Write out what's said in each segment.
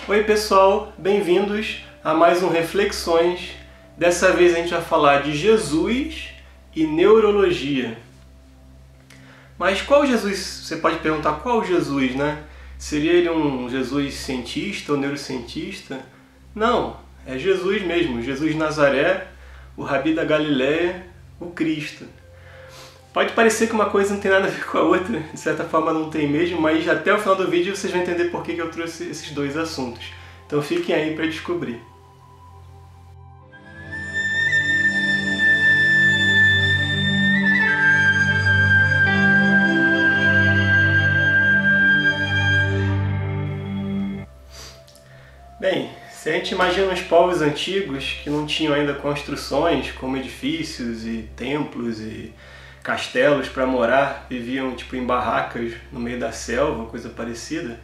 Oi pessoal, bem-vindos a mais um Reflexões. Dessa vez a gente vai falar de Jesus e neurologia. Mas qual Jesus? Você pode perguntar qual Jesus, né? Seria ele um Jesus cientista ou neurocientista? Não, é Jesus mesmo, Jesus de Nazaré, o Rabi da Galileia, o Cristo. Pode parecer que uma coisa não tem nada a ver com a outra, de certa forma não tem mesmo, mas até o final do vídeo vocês vão entender por que eu trouxe esses dois assuntos. Então fiquem aí para descobrir. Bem, se a gente imagina os povos antigos que não tinham ainda construções como edifícios e templos e castelos para morar, viviam tipo em barracas no meio da selva, coisa parecida,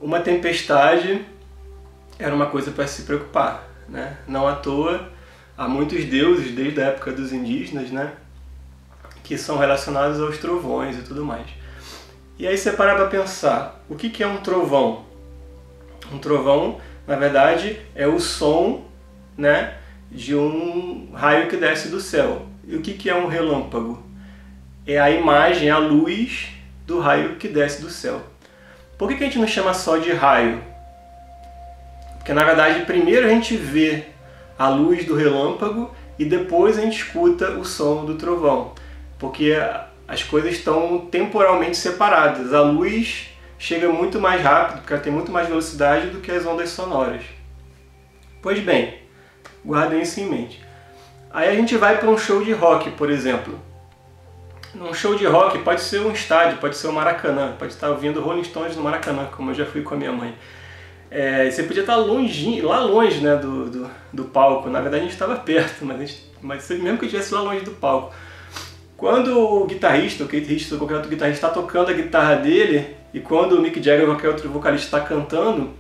uma tempestade era uma coisa para se preocupar, né? Não à toa há muitos deuses desde a época dos indígenas, né, que são relacionados aos trovões e tudo mais. E aí você para para pensar, o que é um trovão? Um trovão, na verdade, é o som, né, de um raio que desce do céu. E o que é um relâmpago? É a imagem, a luz do raio que desce do céu. Por que a gente não chama só de raio? Porque na verdade primeiro a gente vê a luz do relâmpago e depois a gente escuta o som do trovão. Porque as coisas estão temporalmente separadas. A luz chega muito mais rápido, porque ela tem muito mais velocidade do que as ondas sonoras. Pois bem, guardem isso em mente. Aí a gente vai para um show de rock, por exemplo. Num show de rock pode ser um estádio, pode ser o Maracanã, pode estar ouvindo Rolling Stones no Maracanã, como eu já fui com a minha mãe. Você podia estar longinho, lá longe, né, do palco. Na verdade a gente estava perto, mas mesmo que eu estivesse lá longe do palco. Quando o guitarrista, ou qualquer outro guitarrista está tocando a guitarra dele, e quando o Mick Jagger ou qualquer outro vocalista está cantando,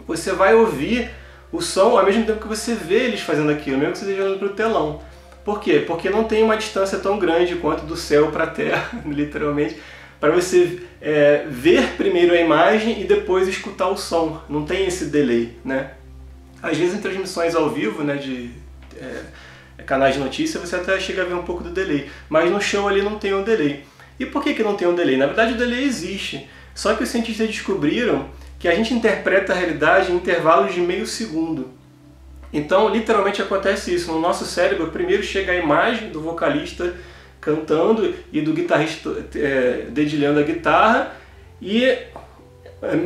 você vai ouvir o som ao mesmo tempo que você vê eles fazendo aquilo, mesmo que você esteja olhando para o telão. Por quê? Porque não tem uma distância tão grande quanto do céu para a terra, literalmente, para você ver primeiro a imagem e depois escutar o som. Não tem esse delay, né? Às vezes em transmissões ao vivo, né, de canais de notícia, você até chega a ver um pouco do delay, mas no show ali não tem um delay. E por que não tem um delay? Na verdade o delay existe, só que os cientistas descobriram que a gente interpreta a realidade em intervalos de meio segundo. Então, literalmente acontece isso. No nosso cérebro, primeiro chega a imagem do vocalista cantando e do guitarrista dedilhando a guitarra, e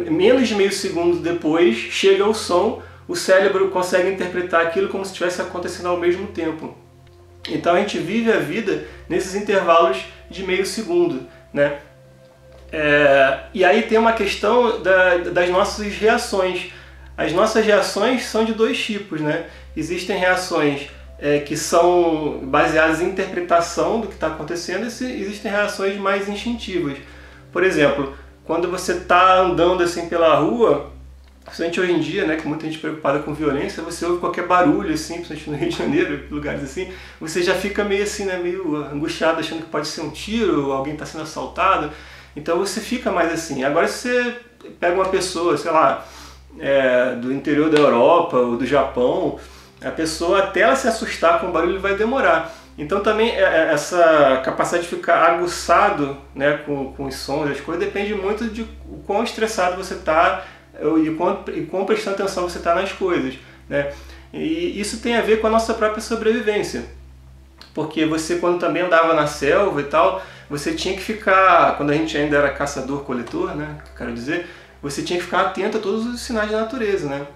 menos de meio segundo depois chega o som, o cérebro consegue interpretar aquilo como se estivesse acontecendo ao mesmo tempo. Então a gente vive a vida nesses intervalos de meio segundo, né? E aí tem uma questão das nossas reações. As nossas reações são de dois tipos, né? Existem reações que são baseadas em interpretação do que está acontecendo, e existem reações mais instintivas. Por exemplo, quando você está andando assim pela rua, principalmente hoje em dia, né, que muita gente preocupada com violência, você ouve qualquer barulho, assim, principalmente no Rio de Janeiro, lugares assim, você já fica meio assim, né, meio angustiado, achando que pode ser um tiro, ou alguém está sendo assaltado. Então você fica mais assim. Agora se você pega uma pessoa, sei lá, do interior da Europa ou do Japão, a pessoa até ela se assustar com o barulho vai demorar. Então também essa capacidade de ficar aguçado, né, com os sons, as coisas, depende muito de o quão estressado você está e quão prestando atenção você está nas coisas, né? E isso tem a ver com a nossa própria sobrevivência. Porque você, quando também andava na selva e tal, você tinha que ficar, quando a gente ainda era caçador-coletor, né, quero dizer, você tinha que ficar atento a todos os sinais da natureza, né?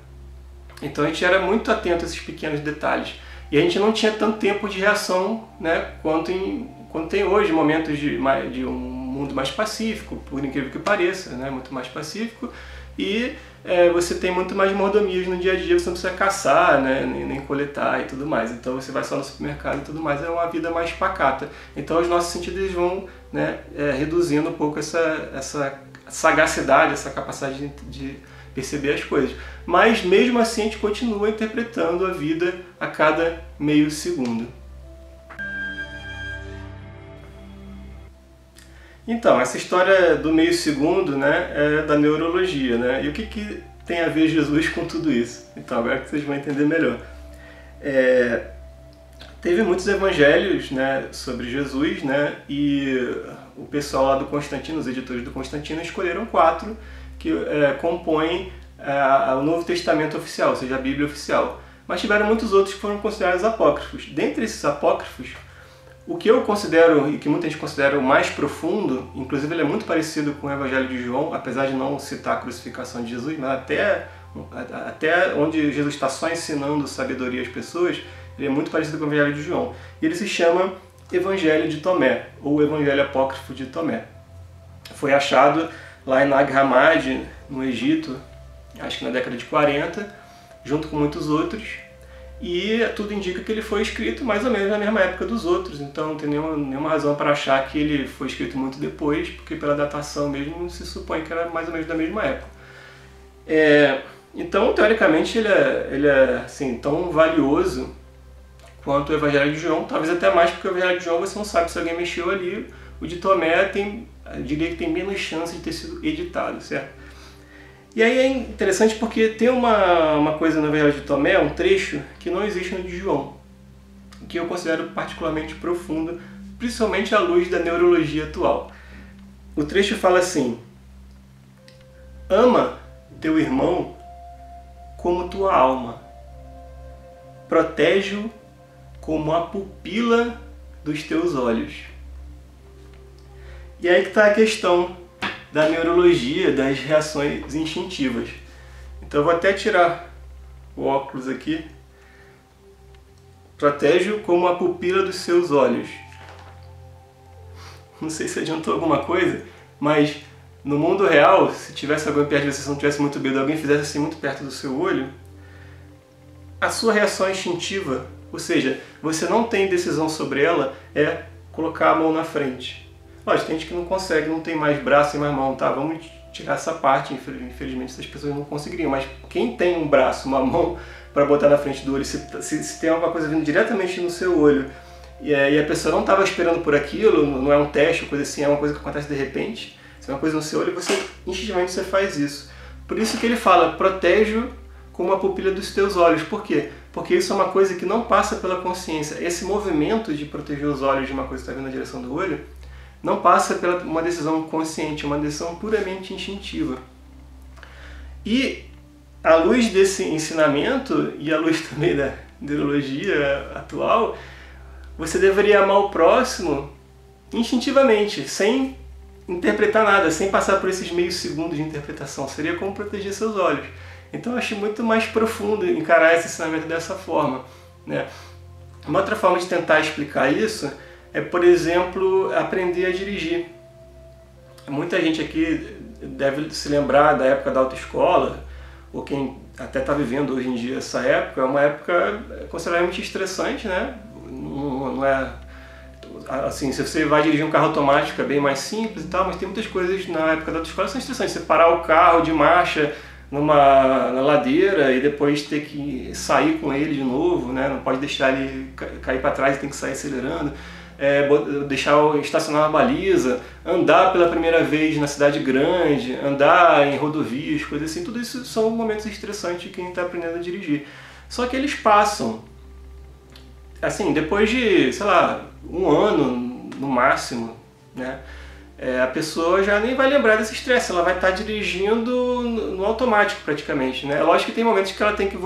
Então a gente era muito atento a esses pequenos detalhes. E a gente não tinha tanto tempo de reação, né, quanto tem hoje, momentos de um mundo mais pacífico, por incrível que pareça, né, muito mais pacífico. E você tem muito mais mordomias no dia a dia, você não precisa caçar, né, nem coletar e tudo mais. Então você vai só no supermercado e tudo mais, é uma vida mais pacata. Então os nossos sentidos vão, né, reduzindo um pouco essa sagacidade, essa capacidade de perceber as coisas. Mas mesmo assim a gente continua interpretando a vida a cada meio segundo. Então, essa história do meio segundo, né, é da neurologia, né? E o que tem a ver Jesus com tudo isso? Então agora que vocês vão entender melhor. Teve muitos evangelhos, né, sobre Jesus, né, e o pessoal lá do Constantino, os editores do Constantino, escolheram 4 que compõem o Novo Testamento oficial, ou seja, a Bíblia oficial. Mas tiveram muitos outros que foram considerados apócrifos. Dentre esses apócrifos, o que eu considero, e que muita gente considera o mais profundo, inclusive ele é muito parecido com o Evangelho de João, apesar de não citar a crucificação de Jesus, mas até onde Jesus está só ensinando sabedoria às pessoas, ele é muito parecido com o Evangelho de João. E ele se chama Evangelho de Tomé, ou Evangelho Apócrifo de Tomé. Foi achado lá em Nag Hammadi, no Egito, acho que na década de 40, junto com muitos outros, e tudo indica que ele foi escrito mais ou menos na mesma época dos outros, então não tem nenhuma razão para achar que ele foi escrito muito depois, porque pela datação mesmo se supõe que era mais ou menos da mesma época. Então, teoricamente, ele é assim, tão valioso quanto o Evangelho de João, talvez até mais, porque o Evangelho de João você não sabe se alguém mexeu ali. O de Tomé eu diria que tem menos chance de ter sido editado, certo? E aí é interessante porque tem uma coisa no Evangelho de Tomé, um trecho, que não existe no de João, que eu considero particularmente profundo, principalmente à luz da neurologia atual. O trecho fala assim: ama teu irmão como tua alma, protege-o como a pupila dos teus olhos. E aí que está a questão da neurologia, das reações instintivas. Então eu vou até tirar o óculos aqui. Protege-o como a pupila dos seus olhos. Não sei se adiantou alguma coisa, mas no mundo real, se tivesse alguém perto de você, se não tivesse muito medo, alguém fizesse assim muito perto do seu olho, a sua reação instintiva, ou seja, você não tem decisão sobre ela, é colocar a mão na frente. Lógico, tem gente que não consegue, não tem mais braço e mais mão, tá? Vamos tirar essa parte, infelizmente essas pessoas não conseguiriam. Mas quem tem um braço, uma mão para botar na frente do olho, se tem alguma coisa vindo diretamente no seu olho e a pessoa não estava esperando por aquilo, não é um teste, coisa assim, é uma coisa que acontece de repente, se é uma coisa no seu olho, você instintivamente você faz isso. Por isso que ele fala, protege-o como a pupila dos teus olhos. Por quê? Porque isso é uma coisa que não passa pela consciência. Esse movimento de proteger os olhos de uma coisa que está vindo na direção do olho não passa por uma decisão consciente, é uma decisão puramente instintiva. E, à luz desse ensinamento, e à luz também da neurologia atual, você deveria amar o próximo instintivamente, sem interpretar nada, sem passar por esses meios segundos de interpretação. Seria como proteger seus olhos. Então eu acho muito mais profundo encarar esse ensinamento dessa forma, né? Uma outra forma de tentar explicar isso é, por exemplo, aprender a dirigir. Muita gente aqui deve se lembrar da época da autoescola, ou quem até está vivendo hoje em dia essa época, é uma época consideravelmente estressante, né? Não é assim, se você vai dirigir um carro automático é bem mais simples e tal, mas tem muitas coisas na época da autoescola que são estressantes. Você parar o carro de marcha na ladeira e depois ter que sair com ele de novo, né? Não pode deixar ele cair para trás, tem que sair acelerando. Estacionar uma baliza, andar pela primeira vez na cidade grande, andar em rodovias, coisas assim, tudo isso são momentos estressantes de quem está aprendendo a dirigir. Só que eles passam, assim, depois de, sei lá, um ano no máximo, né? A pessoa já nem vai lembrar desse estresse, ela vai estar dirigindo no automático praticamente, né? Lógico que tem momentos que ela tem que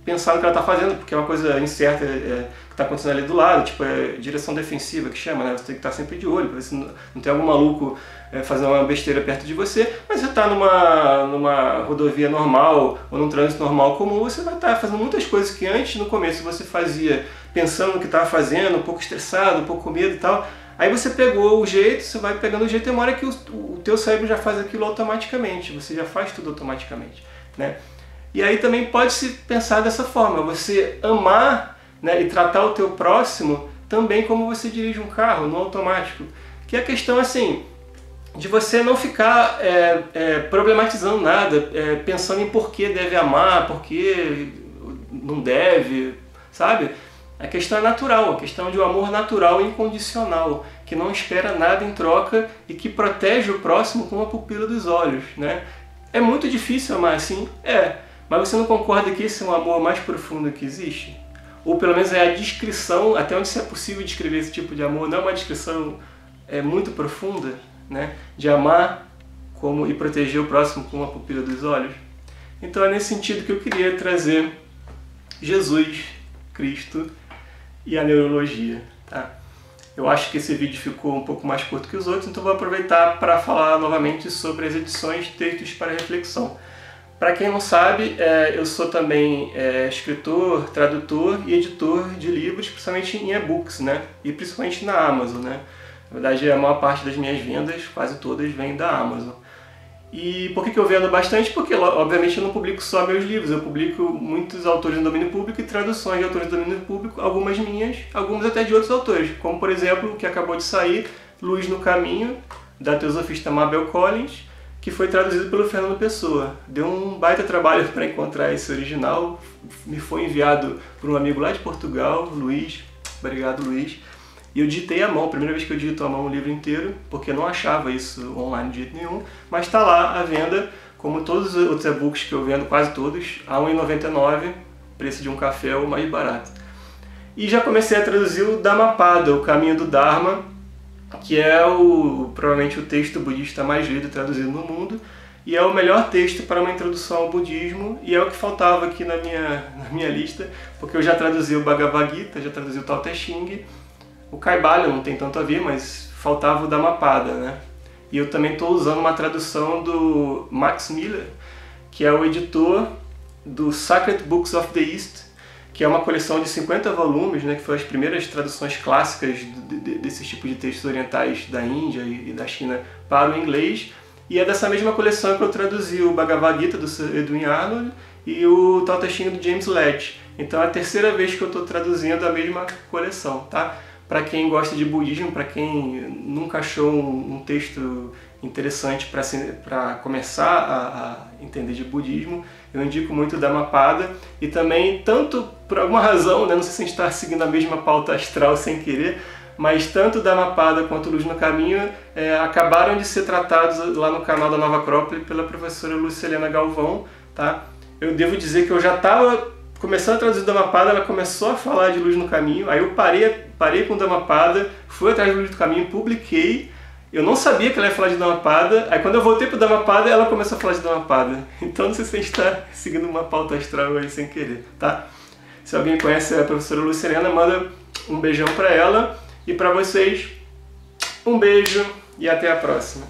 pensar no que ela está fazendo, porque é uma coisa incerta que está acontecendo ali do lado, tipo direção defensiva que chama, né? Você tem que estar sempre de olho, para ver se não tem algum maluco fazendo uma besteira perto de você, mas você está numa rodovia normal ou num trânsito normal comum, você vai estar fazendo muitas coisas que antes, no começo, você fazia pensando no que estava fazendo, um pouco estressado, um pouco com medo e tal. Aí você pegou o jeito, você vai pegando o jeito, e uma hora que o teu cérebro já faz aquilo automaticamente, você já faz tudo automaticamente, né? E aí também pode-se pensar dessa forma, você amar, né, e tratar o teu próximo também como você dirige um carro, no automático. Que é a questão assim, de você não ficar problematizando nada, pensando em por que deve amar, por que não deve, sabe? A questão é natural, a questão de um amor natural e incondicional, que não espera nada em troca e que protege o próximo com a pupila dos olhos, né? É muito difícil amar assim? É. Mas você não concorda que esse é um amor mais profundo que existe? Ou pelo menos é a descrição, até onde isso é possível descrever esse tipo de amor, não é uma descrição muito profunda, né? De amar como e proteger o próximo com a pupila dos olhos. Então é nesse sentido que eu queria trazer Jesus, Cristo e a neurologia, tá? Eu acho que esse vídeo ficou um pouco mais curto que os outros, então vou aproveitar para falar novamente sobre as edições Textos para Reflexão. Para quem não sabe, eu sou também escritor, tradutor e editor de livros, principalmente em e-books, né? E principalmente na Amazon, né? Na verdade, a maior parte das minhas vendas, quase todas, vem da Amazon. E por que eu vendo bastante? Porque, obviamente, eu não publico só meus livros, eu publico muitos autores no domínio público e traduções de autores do domínio público, algumas minhas, algumas até de outros autores, como, por exemplo, o que acabou de sair, Luz no Caminho, da teosofista Mabel Collins, que foi traduzido pelo Fernando Pessoa. Deu um baita trabalho para encontrar esse original, me foi enviado por um amigo lá de Portugal, Luiz, obrigado Luiz, e eu digitei à mão, primeira vez que eu digito à mão um livro inteiro, porque eu não achava isso online de jeito nenhum, mas está lá à venda, como todos os outros e-books que eu vendo, quase todos, a R$ 1,99, preço de um café ou mais barato. E já comecei a traduzir o Dhammapada, o Caminho do Dharma, que é provavelmente o texto budista mais lido e traduzido no mundo, e é o melhor texto para uma introdução ao budismo, e é o que faltava aqui na minha lista, porque eu já traduzi o Bhagavad Gita, já traduzi o Tao Te Ching, o Kaivalya não tem tanto a ver, mas faltava o Dhammapada, né? E eu também estou usando uma tradução do Max Miller, que é o editor do Sacred Books of the East, que é uma coleção de 50 volumes, né, que foram as primeiras traduções clássicas desses tipos de textos orientais da Índia e da China para o inglês. E é dessa mesma coleção que eu traduzi o Bhagavad Gita, do Sir Edwin Arnold, e o Tao Te Ching, do James Lett. Então é a terceira vez que eu estou traduzindo a mesma coleção, tá? Para quem gosta de budismo, para quem nunca achou um texto interessante para começar a entender de budismo, eu indico muito o Dhammapada. E também, tanto por alguma razão, né, não sei se a gente está seguindo a mesma pauta astral sem querer, mas tanto o Dhammapada quanto o Luz no Caminho acabaram de ser tratados lá no canal da Nova Acrópole pela professora Lucilena Galvão, tá? Eu devo dizer que eu já estava começando a traduzir o Dhammapada, ela começou a falar de Luz no Caminho, aí eu parei com o Dhammapada, fui atrás de Luz no Caminho, publiquei. Eu não sabia que ela ia falar de Dhammapada, aí quando eu voltei pro Dhammapada, ela começou a falar de Dhammapada. Então não sei se a gente está seguindo uma pauta astral aí sem querer, tá? Se alguém conhece a professora Lucilena, manda um beijão para ela. E para vocês, um beijo e até a próxima.